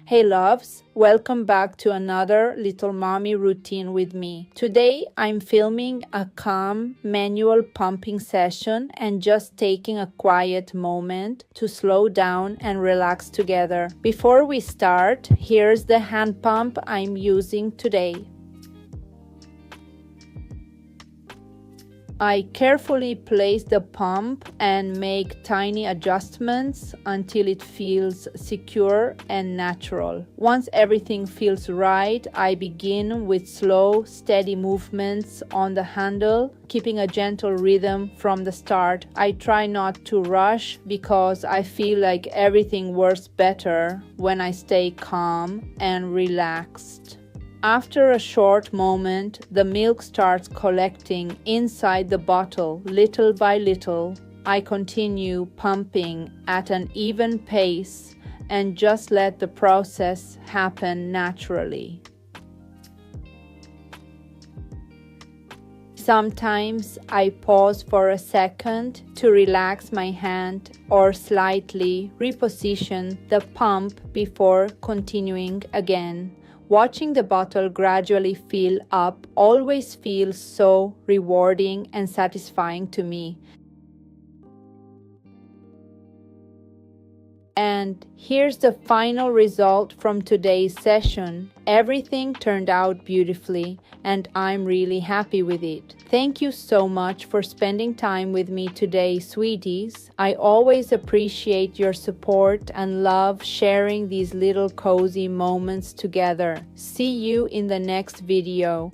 Hey loves, welcome back to another Little Mommy routine with me. Today I'm filming a calm manual pumping session and just taking a quiet moment to slow down and relax together. Before we start, here's the hand pump I'm using today. I carefully place the pump and make tiny adjustments until it feels secure and natural. Once everything feels right, I begin with slow, steady movements on the handle, keeping a gentle rhythm from the start. I try not to rush because I feel like everything works better when I stay calm and relaxed. After a short moment, the milk starts collecting inside the bottle little by little. I continue pumping at an even pace and just let the process happen naturally. Sometimes I pause for a second to relax my hand or slightly reposition the pump before continuing again. Watching the bottle gradually fill up always feels so rewarding and satisfying to me. And here's the final result from today's session. Everything turned out beautifully, and I'm really happy with it. Thank you so much for spending time with me today, sweeties. I always appreciate your support and love sharing these little cozy moments together. See you in the next video.